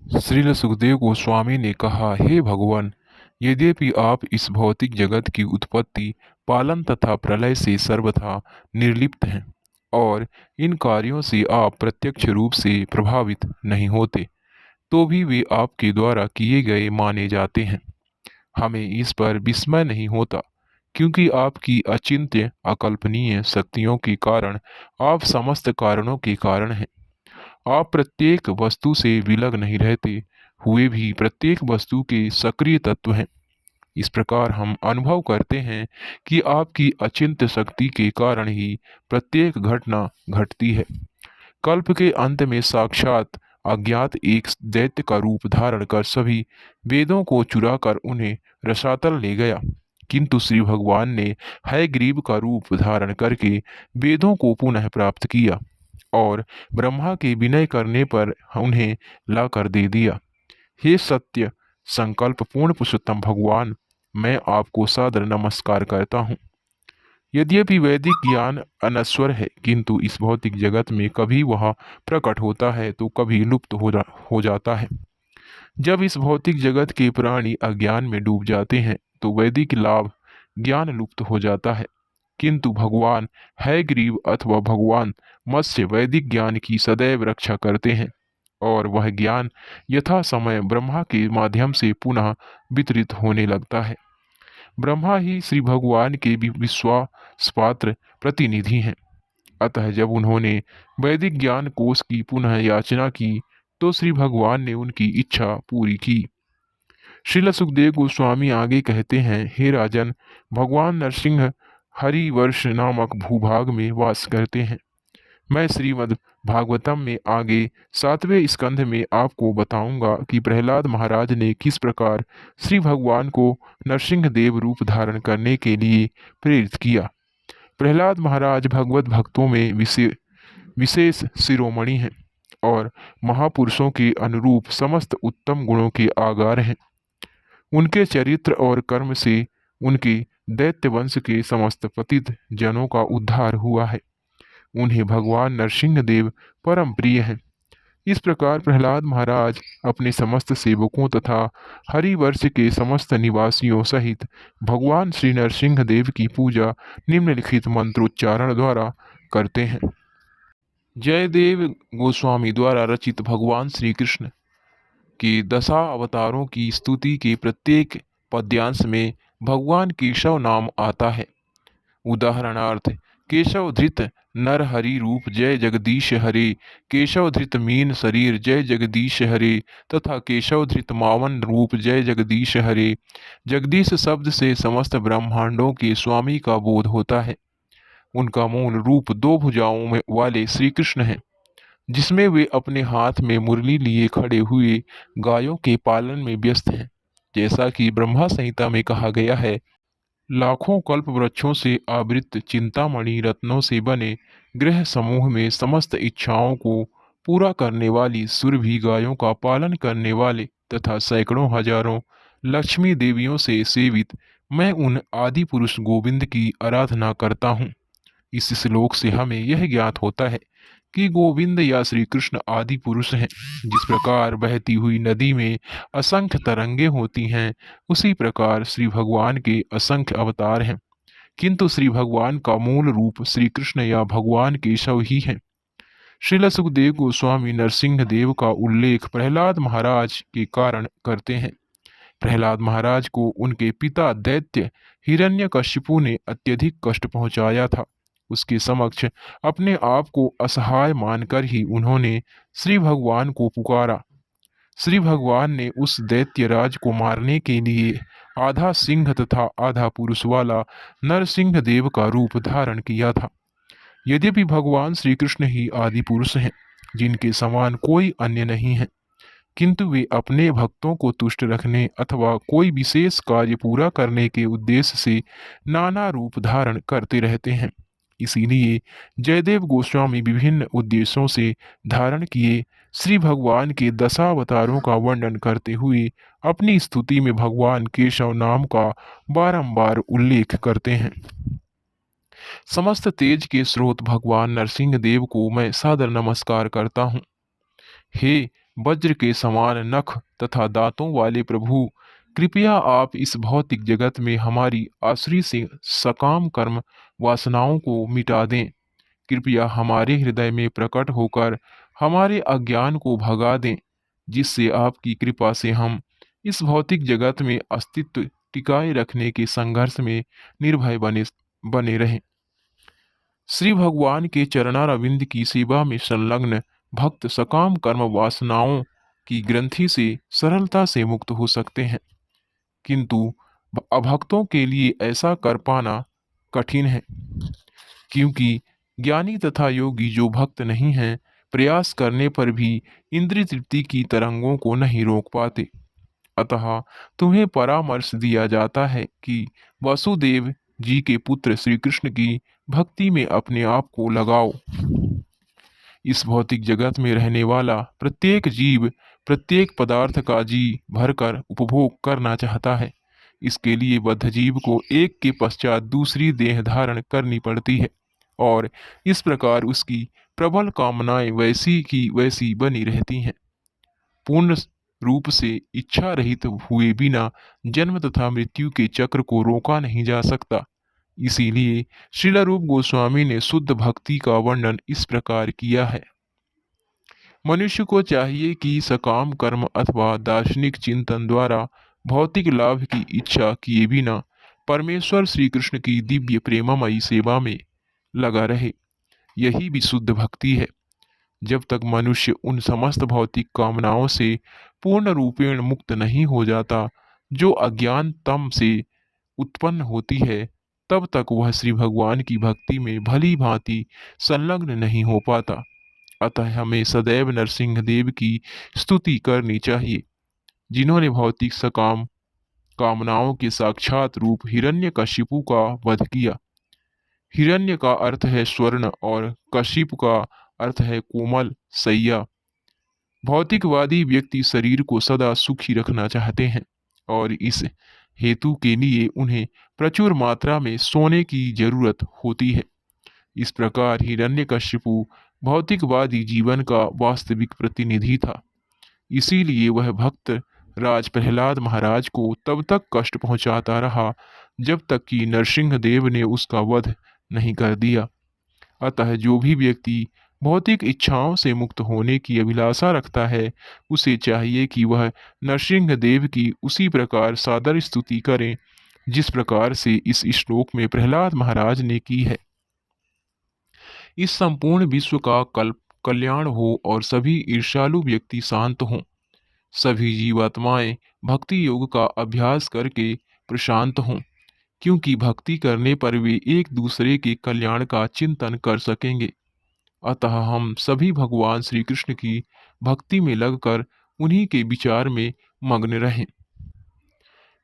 श्रील सुखदेव गोस्वामी ने कहा, हे भगवान, यद्यपि आप इस भौतिक जगत की उत्पत्ति, पालन तथा प्रलय से सर्वथा निर्लिप्त हैं और इन कार्यों से आप प्रत्यक्ष रूप से प्रभावित नहीं होते, तो भी वे आपके द्वारा किए गए माने जाते हैं। हमें इस पर विस्मय नहीं होता, क्योंकि आपकी अचिंत्य अकल्पनीय शक्तियों के कारण आप समस्त कारणों के कारण हैं। आप प्रत्येक वस्तु से विलग नहीं रहते हुए भी प्रत्येक वस्तु के सक्रिय तत्व हैं। इस प्रकार हम अनुभव करते हैं कि आपकी अचिंत्य शक्ति के कारण ही प्रत्येक घटना घटती है। कल्प के अंत में साक्षात अज्ञात एक दैत्य का रूप धारण कर सभी वेदों को चुराकर उन्हें रसातल ले गया, किंतु श्री भगवान ने हयग्रीव का रूप धारण करके वेदों को पुनः प्राप्त किया और ब्रह्मा के विनय करने पर उन्हें लाकर दे दिया। हे सत्य संकल्प पूर्ण पुरुषोत्तम भगवान, मैं आपको सादर नमस्कार करता हूँ। यद्यपि वैदिक ज्ञान अनश्वर है, किंतु इस भौतिक जगत में कभी वह प्रकट होता है तो कभी लुप्त हो जाता है। जब इस भौतिक जगत के प्राणी अज्ञान में डूब जाते हैं तो वैदिक लाभ ज्ञान लुप्त हो जाता है, किंतु भगवान हयग्रीव अथवा भगवान मत्स्य वैदिक ज्ञान की सदैव रक्षा करते हैं और वह ज्ञान यथा समय ब्रह्मा के माध्यम से पुनः वितरित होने लगता है। ब्रह्मा ही श्री भगवान के विश्वास पात्र प्रतिनिधि हैं। अतः जब उन्होंने वैदिक ज्ञान कोश की पुनः याचना की तो श्री भगवान ने उनकी इच्छा पूरी की। श्रील सुखदेव गोस्वामी आगे कहते हैं, हे राजन, भगवान नरसिंह हरिवर्ष नामक भूभाग में वास करते हैं। मैं श्रीमद् भागवतम में आगे 7वें स्कंध में आपको बताऊंगा कि प्रहलाद महाराज ने किस प्रकार श्री भगवान को नरसिंह देव रूप धारण करने के लिए प्रेरित किया। प्रहलाद महाराज भगवत भक्तों में विशेष शिरोमणि हैं और महापुरुषों के अनुरूप समस्त उत्तम गुणों के आगार हैं। उनके चरित्र और कर्म से उनके दैत्य वंश के समस्त पतित जनों का उद्धार हुआ है। उन्हें भगवान नरसिंह देव परम प्रिय हैं। इस प्रकार प्रहलाद महाराज अपने समस्त सेवकों तथा हरिवर्ष के समस्त निवासियों सहित भगवान श्री नरसिंह देव की पूजा निम्नलिखित मंत्रोच्चारण द्वारा करते हैं। जयदेव गोस्वामी द्वारा रचित भगवान श्री कृष्ण के दशा अवतारों की स्तुति के प्रत्येक पद्यांश में भगवान केशव नाम आता है। उदाहरणार्थ, केशव धृत नर हरि रूप जय जगदीश हरे, केशव धृत मीन शरीर जय जगदीश हरे तथा केशव धृत मावन रूप जय जगदीश हरे। जगदीश शब्द से समस्त ब्रह्मांडों के स्वामी का बोध होता है। उनका मूल रूप दो भुजाओं में वाले श्री कृष्ण है, जिसमें वे अपने हाथ में मुरली लिए खड़े हुए गायों के पालन में व्यस्त हैं। जैसा कि ब्रह्मा संहिता में कहा गया है, लाखों कल्प वृक्षों से आवृत चिंतामणि रत्नों से बने ग्रह समूह में समस्त इच्छाओं को पूरा करने वाली सुरभि गायों का पालन करने वाले तथा सैकड़ों हजारों लक्ष्मी देवियों से सेवित मैं उन आदि पुरुष गोविंद की आराधना करता हूँ। इस श्लोक से हमें यह ज्ञात होता है कि गोविंद या श्री कृष्ण आदि पुरुष हैं। जिस प्रकार बहती हुई नदी में असंख्य तरंगे होती हैं, उसी प्रकार श्री भगवान के असंख्य अवतार हैं, किंतु श्री भगवान का मूल रूप श्री कृष्ण या भगवान केशव ही है। श्रील सुखदेव गोस्वामी नरसिंह देव का उल्लेख प्रहलाद महाराज के कारण करते हैं। प्रहलाद महाराज को उनके पिता दैत्य हिरण्यकशिपु ने अत्यधिक कष्ट पहुंचाया था। उसके समक्ष अपने आप को असहाय मानकर ही उन्होंने श्री भगवान को पुकारा। श्री भगवान ने उस दैत्यराज को मारने के लिए आधा सिंह तथा आधा पुरुष वाला नरसिंह देव का रूप धारण किया था। यद्यपि भगवान श्री कृष्ण ही आदि पुरुष हैं, जिनके समान कोई अन्य नहीं है, किंतु वे अपने भक्तों को तुष्ट रखने अथवा कोई विशेष कार्य पूरा करने के उद्देश्य से नाना रूप धारण करते रहते हैं। इसीलिए जयदेव गोस्वामी विभिन्न उद्देश्यों से धारण किए श्री भगवान के दशावतारों का वर्णन करते हुए अपनी स्तुति में भगवान केशव नाम का बारंबार उल्लेख करते हैं। समस्त तेज के स्रोत भगवान नरसिंह देव को मैं सादर नमस्कार करता हूँ। हे वज्र के समान नख तथा दांतों वाले प्रभु, कृपया आप इस भौतिक जगत में हमारी आसुरी से सकाम कर्म वासनाओं को मिटा दें। कृपया हमारे हृदय में प्रकट होकर हमारे अज्ञान को भगा दें, जिससे आपकी कृपा से हम इस भौतिक जगत में अस्तित्व टिकाए रखने के संघर्ष में निर्भय बने बने रहें। श्री भगवान के चरणारविंद की सेवा में संलग्न भक्त सकाम कर्म वासनाओं की ग्रंथि से सरलता से मुक्त हो सकते हैं, किंतु अभक्तों के लिए ऐसा कर पाना कठिन है, क्योंकि ज्ञानी तथा योगी जो भक्त नहीं हैं, प्रयास करने पर भी इंद्रिय तृप्ति की तरंगों को नहीं रोक पाते। अतः तुम्हें परामर्श दिया जाता है कि वासुदेव जी के पुत्र श्री कृष्ण की भक्ति में अपने आप को लगाओ। इस भौतिक जगत में रहने वाला प्रत्येक जीव प्रत्येक पदार्थ का जी भरकर उपभोग करना चाहता है। इसके लिए बद्ध जीव को एक के पश्चात दूसरी देह धारण करनी पड़ती है, और इस प्रकार उसकी प्रबल कामनाएं वैसी की वैसी बनी रहती हैं। पूर्ण रूप से इच्छा रहित हुए बिना जन्म तथा मृत्यु के चक्र को रोका नहीं जा सकता। इसीलिए श्रील रूप गोस्वामी ने शुद्ध भक्ति का वर्णन इस प्रकार किया है। मनुष्य को चाहिए कि सकाम कर्म अथवा दार्शनिक चिंतन द्वारा भौतिक लाभ की इच्छा किए बिना परमेश्वर श्री कृष्ण की दिव्य प्रेममयी सेवा में लगा रहे। यही भी शुद्ध भक्ति है। जब तक मनुष्य उन समस्त भौतिक कामनाओं से पूर्ण रूपेण मुक्त नहीं हो जाता जो अज्ञान तम से उत्पन्न होती है, तब तक वह श्री भगवान की भक्ति में भली भांति संलग्न नहीं हो पाता। अतः हमें सदैव नरसिंह देव की स्तुति करनी चाहिए, जिन्होंने भौतिक सकाम कामनाओं के साक्षात रूप हिरण्यकशिपु का वध किया। हिरण्य का अर्थ है स्वर्ण और कशिप का अर्थ है कोमल सैया। भौतिकवादी व्यक्ति शरीर को सदा सुखी रखना चाहते हैं, और इस हेतु के लिए उन्हें प्रचुर मात्रा में सोने की जरूरत होती है। इस प्रकार हिरण्यकशिपु भौतिकवादी जीवन का वास्तविक प्रतिनिधि था। इसीलिए वह भक्त राज प्रहलाद महाराज को तब तक कष्ट पहुंचाता रहा जब तक कि नरसिंह देव ने उसका वध नहीं कर दिया। अतः जो भी व्यक्ति भौतिक इच्छाओं से मुक्त होने की अभिलाषा रखता है, उसे चाहिए कि वह नरसिंह देव की उसी प्रकार सादर स्तुति करे जिस प्रकार से इस श्लोक में प्रहलाद महाराज ने की है। इस संपूर्ण विश्व का कल्याण हो और सभी ईर्ष्यालु व्यक्ति शांत हों। सभी जीवात्माएं भक्ति योग का अभ्यास करके प्रशांत हों, क्योंकि भक्ति करने पर वे एक दूसरे के कल्याण का चिंतन कर सकेंगे। अतः हम सभी भगवान श्री कृष्ण की भक्ति में लगकर उन्हीं के विचार में मग्न रहें।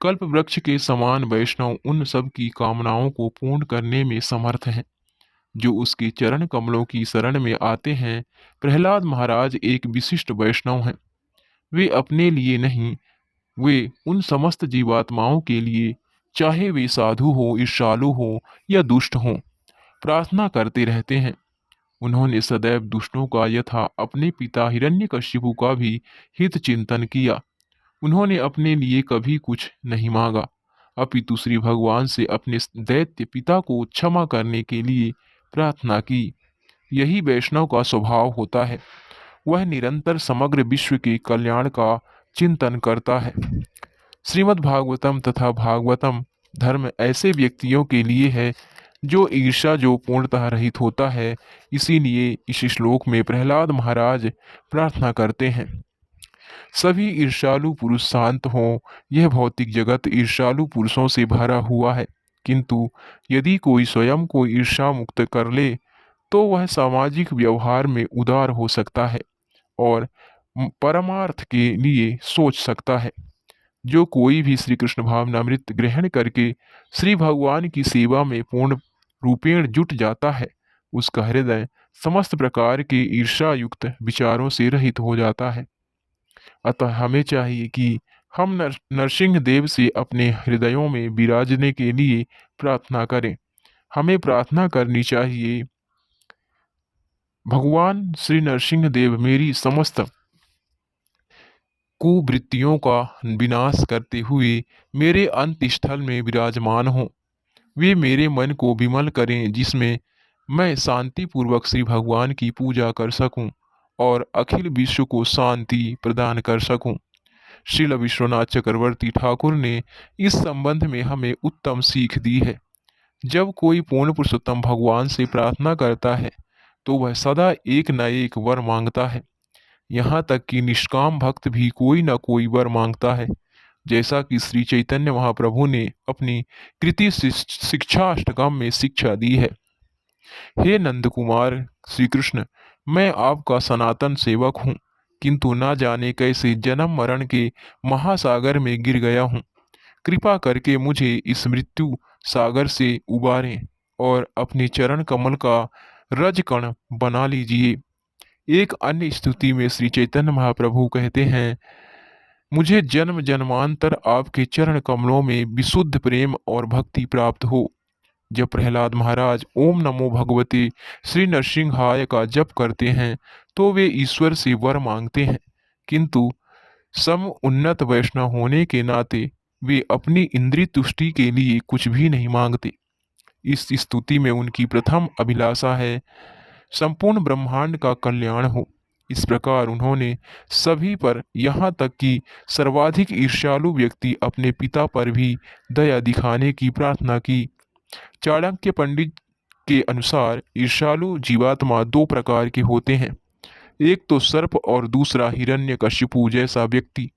कल्प वृक्ष के समान वैष्णव उन सब की कामनाओं को पूर्ण करने में समर्थ हैं जो उसके चरण कमलों की शरण में आते हैं। प्रहलाद महाराज एक विशिष्ट वैष्णव हैं। वे अपने लिए नहीं, वे उन समस्त जीवात्माओं के लिए, चाहे वे साधु हो, ईर्ष्यालु हो या दुष्ट हो, प्रार्थना करते रहते हैं। उन्होंने सदैव दुष्टों का यथा अपने पिता हिरण्यकशिपु का भी हित चिंतन किया। उन्होंने अपने लिए कभी कुछ नहीं मांगा, अपितु श्री भगवान से अपने दैत्य पिता को क्षमा करने के लिए प्रार्थना की। यही वैष्णव का स्वभाव होता है। वह निरंतर समग्र विश्व के कल्याण का चिंतन करता है। श्रीमद् भागवतम तथा भागवतम धर्म ऐसे व्यक्तियों के लिए है जो ईर्ष्या जो पूर्णतः रहित होता है। इसीलिए इस श्लोक में प्रहलाद महाराज प्रार्थना करते हैं, सभी ईर्ष्यालु पुरुष शांत हों। यह भौतिक जगत ईर्ष्यालु पुरुषों से भरा हुआ है, किंतु यदि कोई स्वयं को ईर्ष्या मुक्त कर ले तो वह सामाजिक व्यवहार में उदार हो सकता है और परमार्थ के लिए सोच सकता है। जो कोई भी श्री कृष्ण भावनामृत ग्रहण करके श्री भगवान की सेवा में पूर्ण रूपेण जुट जाता है, उसका हृदय समस्त प्रकार के ईर्ष्या युक्त विचारों से रहित हो जाता है। अतः हमें चाहिए कि हम नरसिंह देव से अपने हृदयों में विराजने के लिए प्रार्थना करें। हमें प्रार्थना करनी चाहिए, भगवान श्री नरसिंह देव मेरी समस्त कुवृत्तियों का विनाश करते हुए मेरे अंत स्थल में विराजमान हों। वे मेरे मन को विमल करें, जिसमें मैं शांतिपूर्वक श्री भगवान की पूजा कर सकूं और अखिल विश्व को शांति प्रदान कर सकूं। श्रील विश्वनाथ चक्रवर्ती ठाकुर ने इस संबंध में हमें उत्तम सीख दी है। जब कोई पूर्ण पुरुषोत्तम भगवान से प्रार्थना करता है तो वह सदा एक न एक वर मांगता है। यहाँ तक कि निष्काम भक्त भी कोई न कोई वर मांगता है, जैसा कि श्री चैतन्य महाप्रभु ने अपनी कृति शिक्षाष्टकम में शिक्षा दी है। हे नंद कुमार श्री कृष्ण, मैं आपका सनातन सेवक हूँ, किंतु ना जाने कैसे जन्म मरण के महासागर में गिर गया हूँ। कृपा करके मुझे इस मृत्यु सागर से उबारें और अपने चरण कमल का रजकण बना लीजिए। एक अन्य स्तुति में श्री चैतन्य महाप्रभु कहते हैं, मुझे जन्म जन्मांतर आपके चरण कमलों में विशुद्ध प्रेम और भक्ति प्राप्त हो। जब प्रहलाद महाराज ओम नमो भगवते श्री नरसिंहाय का जप करते हैं तो वे ईश्वर से वर मांगते हैं, किंतु सम उन्नत वैष्णव होने के नाते वे अपनी इंद्रिय तुष्टि के लिए कुछ भी नहीं मांगते। इस स्तुति में उनकी प्रथम अभिलाषा है संपूर्ण ब्रह्मांड का कल्याण हो। इस प्रकार उन्होंने सभी पर, यहाँ तक कि सर्वाधिक ईर्ष्यालु व्यक्ति अपने पिता पर भी दया दिखाने की प्रार्थना की। चाणक्य पंडित के अनुसार ईर्ष्यालु जीवात्मा दो प्रकार के होते हैं, एक तो सर्प और दूसरा हिरण्यकशिपु जैसा व्यक्ति।